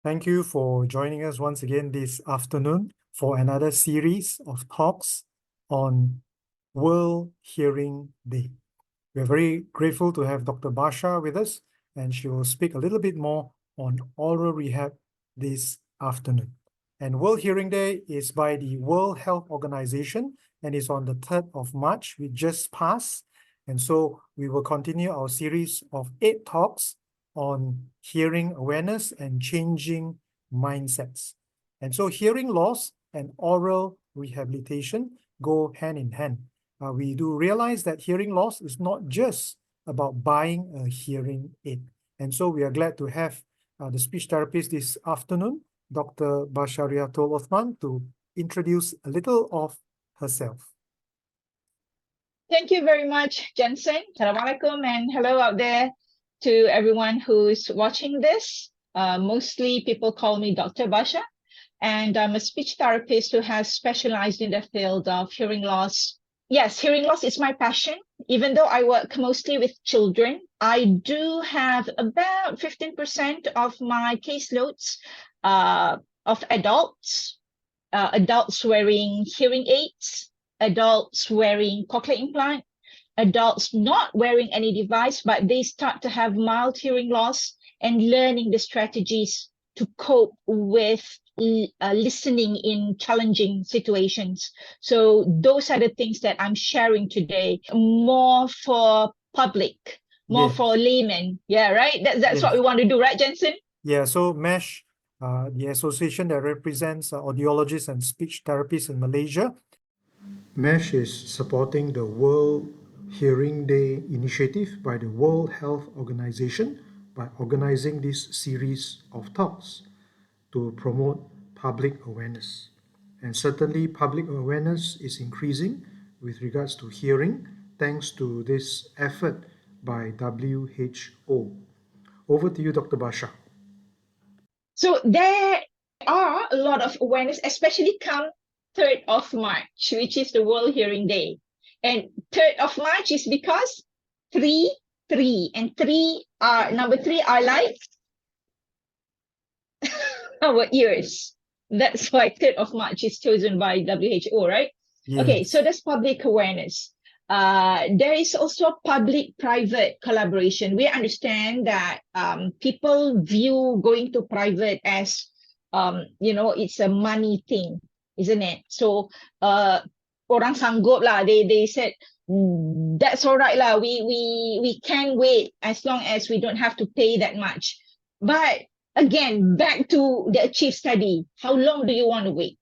Thank you for joining us once again this afternoon for another series of talks on World Hearing Day. We're very grateful to have Dr. Basha with us, and she will speak a little bit more on oral rehab this afternoon. And World Hearing Day is by the World Health Organization and is on the 3rd of March. We just passed. And so we will continue our series of 8 talks on hearing awareness and changing mindsets. And so hearing loss and oral rehabilitation go hand in hand. We do realize that hearing loss is not just about buying a hearing aid. And so we are glad to have the speech therapist this afternoon, Dr. Bashariatul Othman, to introduce a little of herself. Thank you very much, Jensen. Assalamualaikum and hello out there to everyone who's watching this. Mostly people call me Dr. Basha, and I'm a speech therapist who has specialized in the field of hearing loss. Yes, hearing loss is my passion. Even though I work mostly with children, I do have about 15% of my caseloads of adults, adults wearing hearing aids, adults wearing cochlear implant, adults not wearing any device, but they start to have mild hearing loss and learning the strategies to cope with listening in challenging situations. So those are the things that I'm sharing today, more for public, more Yes. for laymen. Yeah, right? That's Yes. what we want to do, right, Jensen? Yeah, so MESH, the association that represents audiologists and speech therapists in Malaysia. MESH is supporting the World Hearing Day initiative by the World Health Organization by organizing this series of talks to promote public awareness. And certainly public awareness is increasing with regards to hearing thanks to this effort by WHO. Over to you, Dr. Basha. So there are a lot of awareness, especially come 3rd of March, which is the World Hearing Day. And 3rd of March is because 3, 3, and 3 are, number 3 are like our ears. That's why 3rd of March is chosen by WHO, right? Yes. Okay, so that's public awareness. There is also public-private collaboration. We understand that people view going to private as, it's a money thing, isn't it? So orang sanggup lah. They said, that's all right lah. We can wait as long as we don't have to pay that much. But again, back to the Achieve study. How long do you want to wait?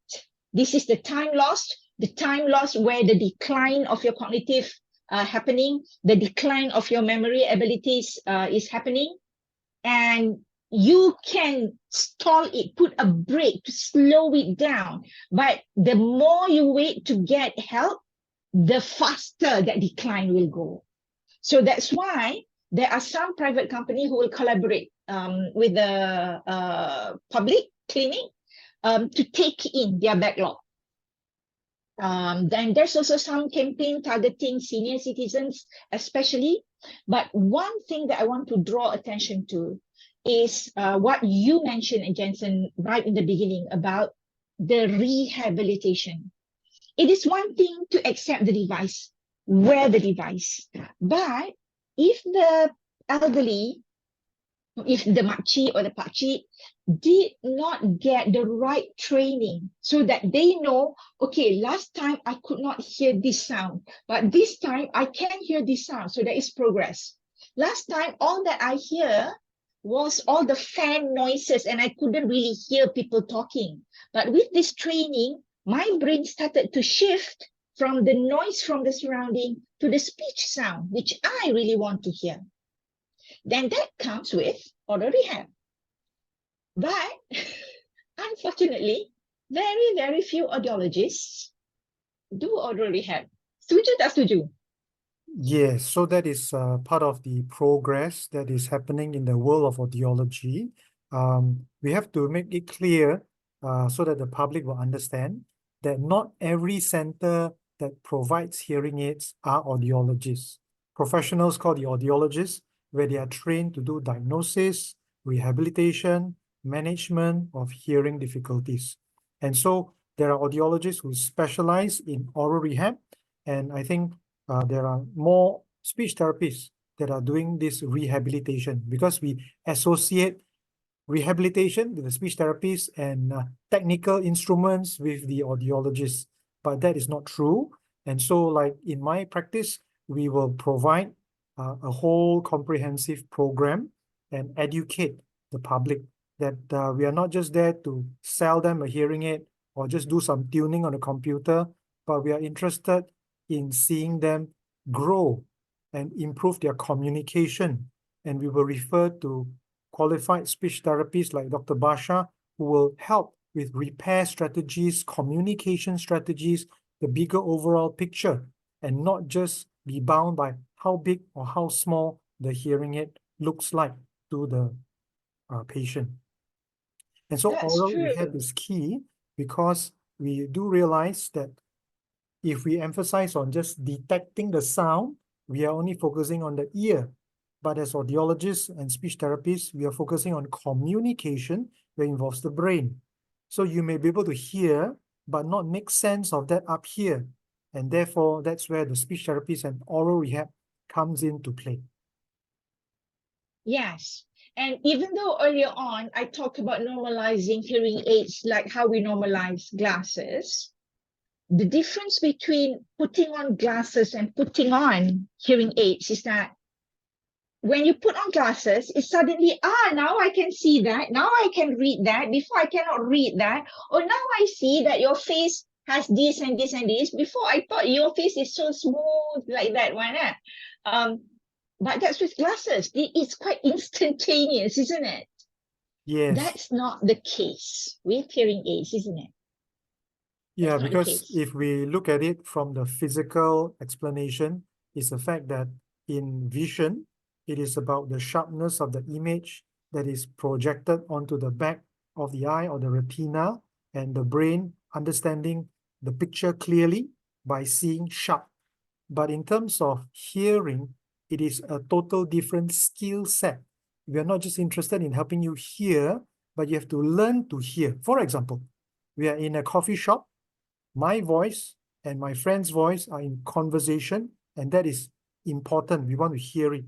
This is the time lost where the decline of your cognitive happening, the decline of your memory abilities is happening. And you can stall it, put a brake to slow it down. But the more you wait to get help, the faster that decline will go. So that's why there are some private companies who will collaborate with the public clinic to take in their backlog. Then there's also some campaign targeting senior citizens, especially. But one thing that I want to draw attention to is what you mentioned, Jensen, right in the beginning about the rehabilitation. It is one thing to accept the device, wear the device. But if the elderly, if the makcik or the pakcik did not get the right training so that they know, okay, last time I could not hear this sound, but this time I can hear this sound, so there is progress. Last time, all that I hear was all the fan noises and I couldn't really hear people talking. But with this training, my brain started to shift from the noise from the surrounding to the speech sound, which I really want to hear. Then that comes with oral rehab. But unfortunately, very, very few audiologists do oral rehab. Setuju tak setuju? Yes, so that is part of the progress that is happening in the world of audiology. We have to make it clear so that the public will understand that not every center that provides hearing aids are audiologists. Professionals called the audiologists, where they are trained to do diagnosis, rehabilitation, management of hearing difficulties. And so there are audiologists who specialize in oral rehab, and I think there are more speech therapists that are doing this rehabilitation, because we associate rehabilitation with the speech therapists and technical instruments with the audiologists, but that is not true. And so, like in my practice, we will provide a whole comprehensive program and educate the public that we are not just there to sell them a hearing aid or just do some tuning on a computer, but we are interested in seeing them grow and improve their communication. And we will refer to qualified speech therapists like Dr. Basha, who will help with repair strategies, communication strategies, the bigger overall picture, and not just be bound by how big or how small the hearing aid looks like to the patient. And so That's oral true. rehab is key, because we do realize that if we emphasize on just detecting the sound, we are only focusing on the ear. But as audiologists and speech therapists, we are focusing on communication that involves the brain. So you may be able to hear, but not make sense of that up here. And therefore, that's where the speech therapist and oral rehab comes into play. Yes. And even though earlier on I talked about normalizing hearing aids, like how we normalize glasses, the difference between putting on glasses and putting on hearing aids is that when you put on glasses, it's suddenly, now I can see that, now I can read that, before I cannot read that, or now I see that your face has this and this and this, before I thought your face is so smooth like that one. But that's with glasses. It's quite instantaneous, isn't it? Yes. That's not the case with hearing aids, isn't it? Yeah, That's not the because case. if we look at it from the physical explanation, it's the fact that in vision, it is about the sharpness of the image that is projected onto the back of the eye or the retina, and the brain understanding the picture clearly by seeing sharp. But in terms of hearing, it is a total different skill set. We are not just interested in helping you hear, but you have to learn to hear. For example, we are in a coffee shop. My voice and my friend's voice are in conversation, and that is important. We want to hear it.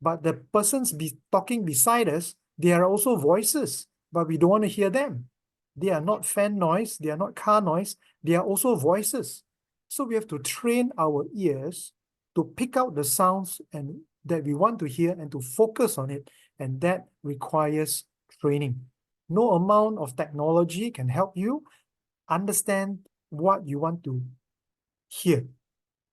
But the persons talking beside us, they are also voices, but we don't want to hear them. They are not fan noise, they are not car noise, they are also voices. So we have to train our ears to pick out the sounds and that we want to hear and to focus on it, and that requires training. No amount of technology can help you understand what you want to hear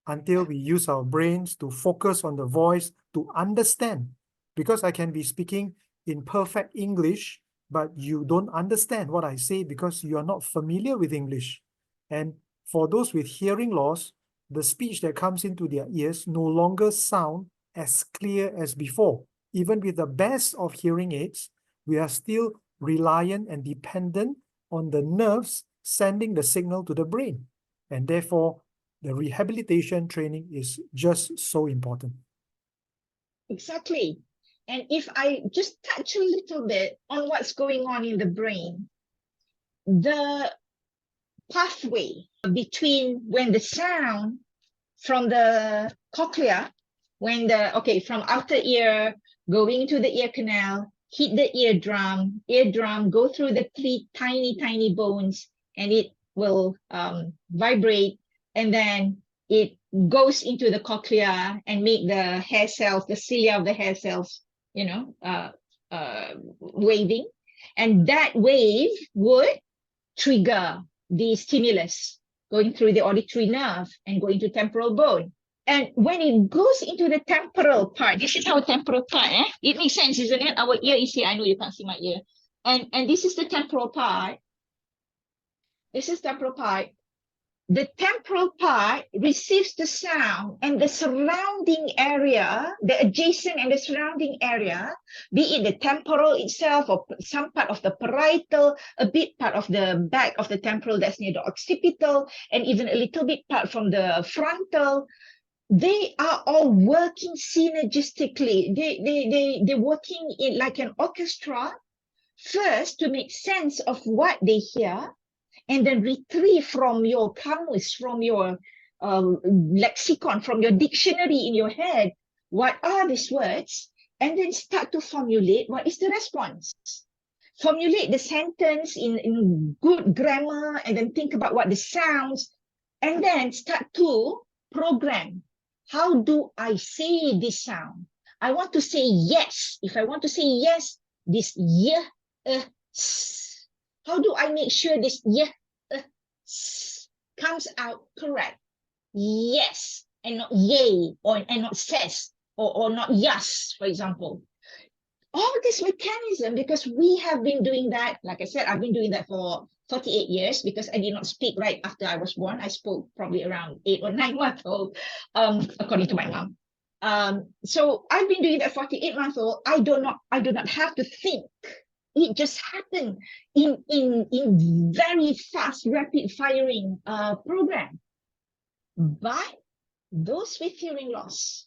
until we use our brains to focus on the voice to understand. Because I can be speaking in perfect English, but you don't understand what I say because you are not familiar with English. And for those with hearing loss, the speech that comes into their ears no longer sound as clear as before. Even with the best of hearing aids, we are still reliant and dependent on the nerves sending the signal to the brain. And therefore, the rehabilitation training is just so important. Exactly. And if I just touch a little bit on what's going on in the brain, the pathway between when the sound from the cochlea, from outer ear going to the ear canal, hit the eardrum, go through the 3 tiny bones, and it will vibrate, and then it goes into the cochlea and make the hair cells, the cilia of the hair cells, waving. And that wave would trigger the stimulus going through the auditory nerve and going to temporal bone. And when it goes into the temporal part, this is our temporal part. It makes sense, isn't it? Our ear is here. I know you can't see my ear. And this is the temporal part. This is temporal part. The temporal part receives the sound, and the surrounding area, the adjacent and the surrounding area, be it the temporal itself or some part of the parietal, a bit part of the back of the temporal that's near the occipital, and even a little bit part from the frontal, they are all working synergistically. They're working in like an orchestra First, to make sense of what they hear, and then retrieve from your kamus, from your lexicon, from your dictionary in your head, what are these words, and then start to formulate what is the response. Formulate the sentence in good grammar, and then think about what the sounds, and then start to program. How do I say this sound? I want to say yes. If I want to say yes, this s. How do I make sure this s comes out correct? Yes, and not yay, and not says, or not yes, for example. All this mechanism, because we have been doing that, like I said, I've been doing that for 48 years, because I did not speak right after I was born. I spoke probably around 8 or 9 months old, according to my mom. So I've been doing that 48 months old. I do not have to think. It just happened in very fast, rapid firing program. But those with hearing loss,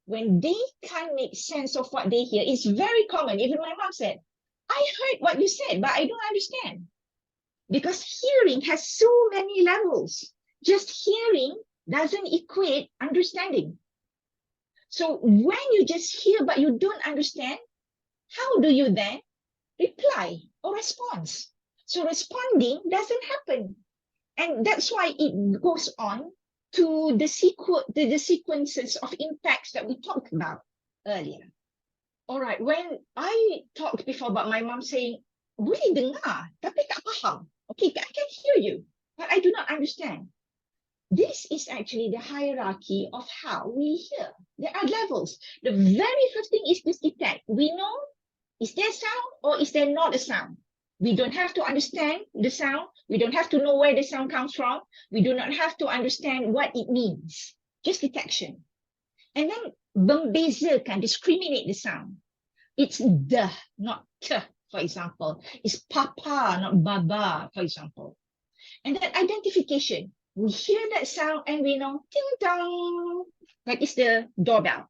when they can't make sense of what they hear, it's very common. Even my mom said, I heard what you said, but I don't understand. Because hearing has so many levels. Just hearing doesn't equate understanding. So when you just hear but you don't understand, how do you then reply or respond? So responding doesn't happen. And that's why it goes on to the sequences of impacts that we talked about earlier. All right, when I talked before about my mom saying, boleh dengar, tapi tak faham. Okay, I can hear you, but I do not understand. This is actually the hierarchy of how we hear. There are levels. The very first thing is this detect. We know, is there sound or is there not a sound? We don't have to understand the sound. We don't have to know where the sound comes from. We do not have to understand what it means. Just detection. And then membezakan, discriminate the sound. It's the, not t, for example. It's papa, not baba, for example. And then identification. We hear that sound and we know, ding dong, that is the doorbell.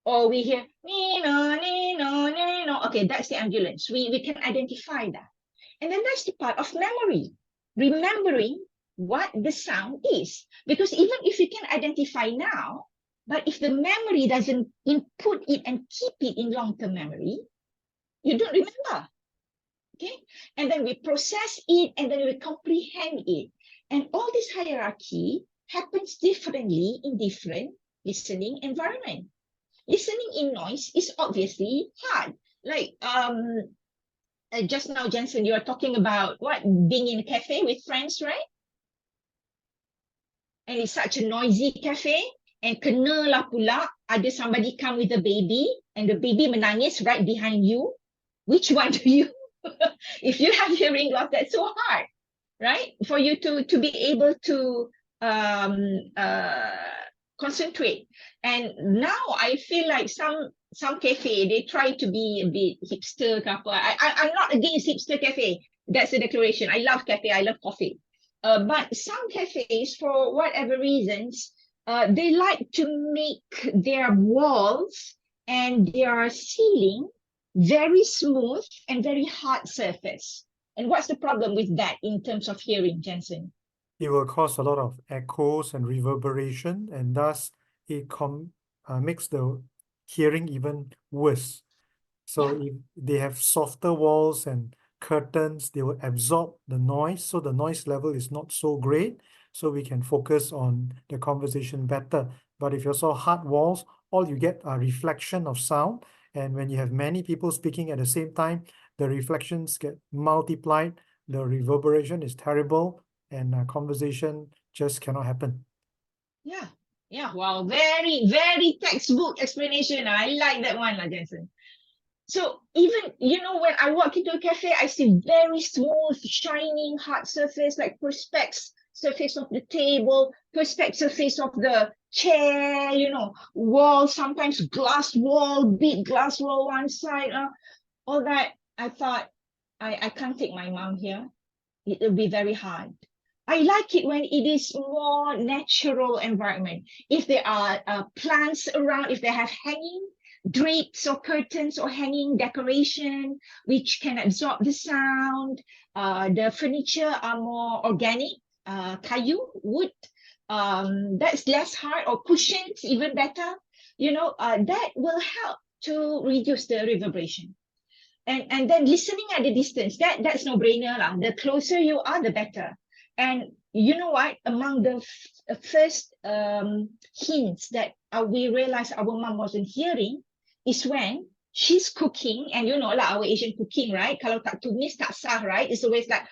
Or we hear, nino, nino, nino. Okay, that's the ambulance. We can identify that. And then that's the part of memory, remembering what the sound is. Because even if you can identify now, but if the memory doesn't input it and keep it in long-term memory, you don't remember. Okay? And then we process it and then we comprehend it. And all this hierarchy happens differently in different listening environment. Listening in noise is obviously hard. Like just now, Jensen, you are talking about what? Being in a cafe with friends, right? And it's such a noisy cafe. And kena lah pula, ada somebody come with a baby and the baby menangis right behind you. Which one do you? If you have hearing loss, that's so hard, right? For you to be able to concentrate. And now I feel like some cafe, they try to be a bit hipster. I'm not against hipster cafe. That's the declaration. I love cafe. I love coffee. But some cafes, for whatever reasons, they like to make their walls and their ceiling very smooth and very hard surface. And what's the problem with that in terms of hearing, Jensen? It will cause a lot of echoes and reverberation, and thus it makes the hearing even worse. So if they have softer walls and curtains, they will absorb the noise, so the noise level is not so great, so we can focus on the conversation better. But if you saw hard walls, all you get are reflection of sound, and when you have many people speaking at the same time, the reflections get multiplied, the reverberation is terrible, and conversation just cannot happen. Yeah, wow, very, very textbook explanation. I like that one, Jensen. So even, when I walk into a cafe, I see very smooth, shining, hard surface, like perspex surface of the table, perspex surface of the chair, wall, sometimes glass wall, big glass wall one side, all that. I thought, I can't take my mom here. It will be very hard. I like it when it is more natural environment. If there are plants around, if they have hanging, drapes or curtains or hanging decoration which can absorb the sound. The furniture are more organic, kayu, wood. That's less hard, or cushions, even better. That will help to reduce the reverberation. And then listening at the distance, that's no brainer lah. The closer you are, the better. And you know what? Among the first hints that we realized our mom wasn't hearing is when she's cooking, and you know lah, our Asian cooking, right? Kalau tak tumis tak sah, right? It's always like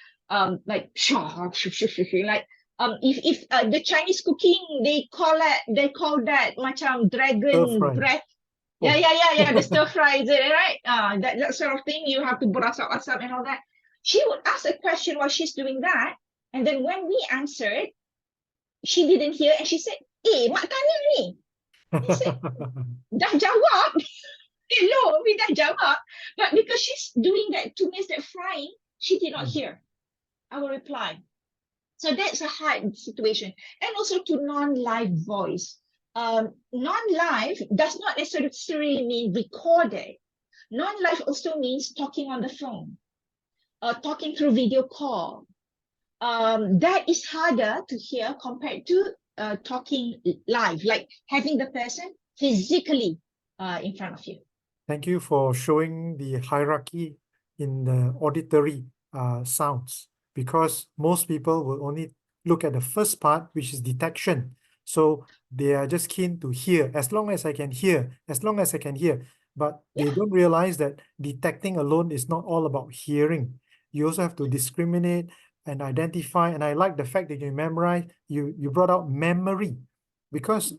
if the Chinese cooking, they call that macam Stir dragon fry. breath. Oh. Yeah. The stir fry, is it right? That sort of thing. You have to asap and all that. She would ask a question while she's doing that, and then when we answered, she didn't hear, and she said, mak tanya ni. He said, dah jawab. Hello, we dah jawab. But because she's doing that tumis, that frying, she did not hear our reply. So that's a hard situation. And also to non-live voice. Non-live does not necessarily mean recorded. Non-live also means talking on the phone, talking through video call. That is harder to hear compared to talking live, like having the person physically in front of you. Thank you for showing the hierarchy in the auditory sounds, because most people will only look at the first part, which is detection. So they are just keen to hear, as long as I can hear, as long as I can hear. But they don't realize that detecting alone is not all about hearing. You also have to discriminate and identify. And I like the fact that you brought out memory, because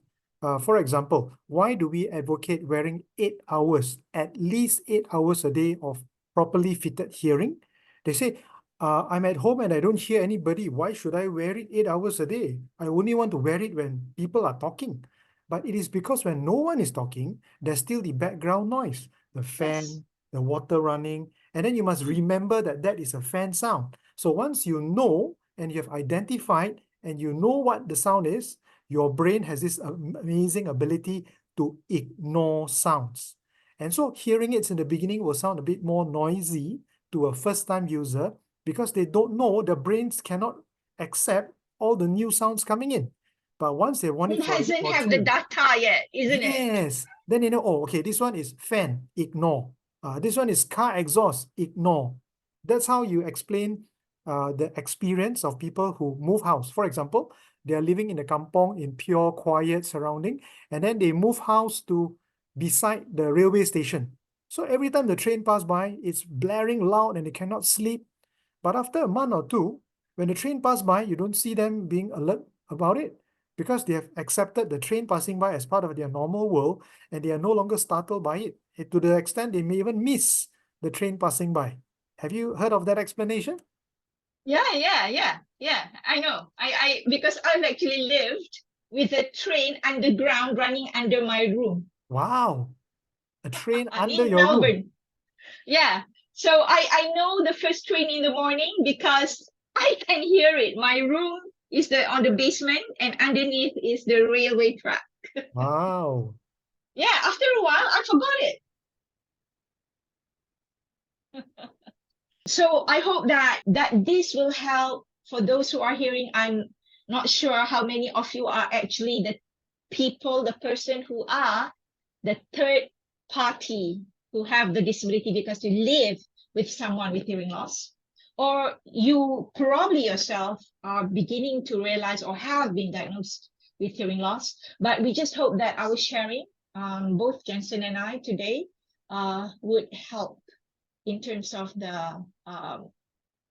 for example, why do we advocate wearing 8 hours, at least 8 hours a day of properly fitted hearing? They say, I'm at home and I don't hear anybody. Why should I wear it 8 hours a day? I only want to wear it when people are talking. But it is because when no one is talking, there's still the background noise, the fan, the water running. And then you must remember that that is a fan sound. So once you know and you have identified and you know what the sound is, your brain has this amazing ability to ignore sounds. And so hearing it in the beginning will sound a bit more noisy to a first-time user, because they don't know, the brains cannot accept all the new sounds coming in. But once they want it It for a week hasn't or have the two, data yet, isn't it? yes, then they know, oh, okay, this one is fan, ignore. This one is car exhaust, ignore. That's how you explain the experience of people who move house. For example, they are living in a kampong in pure, quiet surrounding, and then they move house to beside the railway station. So every time the train pass by, it's blaring loud and they cannot sleep. But after a month or two, when the train pass by, you don't see them being alert about it, because they have accepted the train passing by as part of their normal world, and they are no longer startled by it, to the extent they may even miss the train passing by. Have you heard of that explanation? Yeah. I know. I because I've actually lived with a train underground running under my room. Wow, a train under In your room. Melbourne. Yeah. So I know the first train in the morning because I can hear it. My room is on the basement, and underneath is the railway track. Wow. Yeah, after a while, I forgot it. So I hope that this will help for those who are hearing. I'm not sure how many of you are actually the person who are the third party who have the disability because you live with someone with hearing loss, or you probably yourself are beginning to realize or have been diagnosed with hearing loss. But we just hope that our sharing, both Jensen and I today, would help in terms of the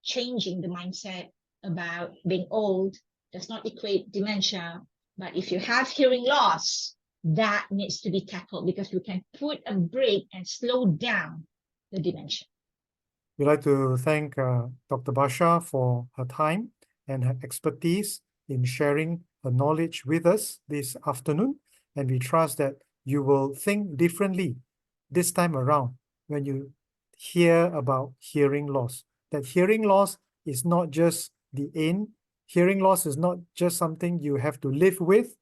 changing the mindset about being old does not equate dementia. But if you have hearing loss, that needs to be tackled, because we can put a brake and slow down the dementia. We'd like to thank Dr. Basha for her time and her expertise in sharing her knowledge with us this afternoon. And we trust that you will think differently this time around when you hear about hearing loss. That hearing loss is not just the end. Hearing loss is not just something you have to live with,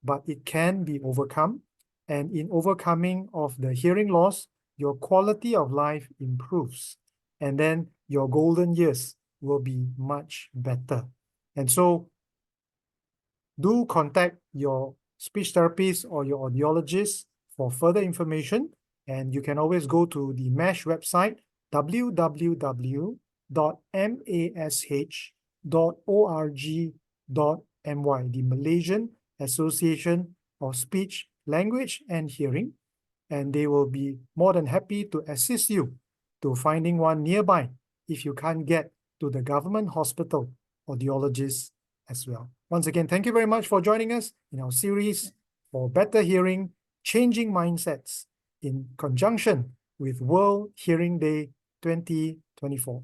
but it can be overcome. and in overcoming of the hearing loss, your quality of life improves, and then your golden years will be much better. And so do contact your speech therapist or your audiologist for further information. And you can always go to the MASH website, www.mash.org.my, the Malaysian Association of Speech, Language and Hearing. And they will be more than happy to assist you to finding one nearby if you can't get to the government hospital audiologist as well. Once again, thank you very much for joining us in our series for better hearing, changing mindsets in conjunction with World Hearing Day 2024.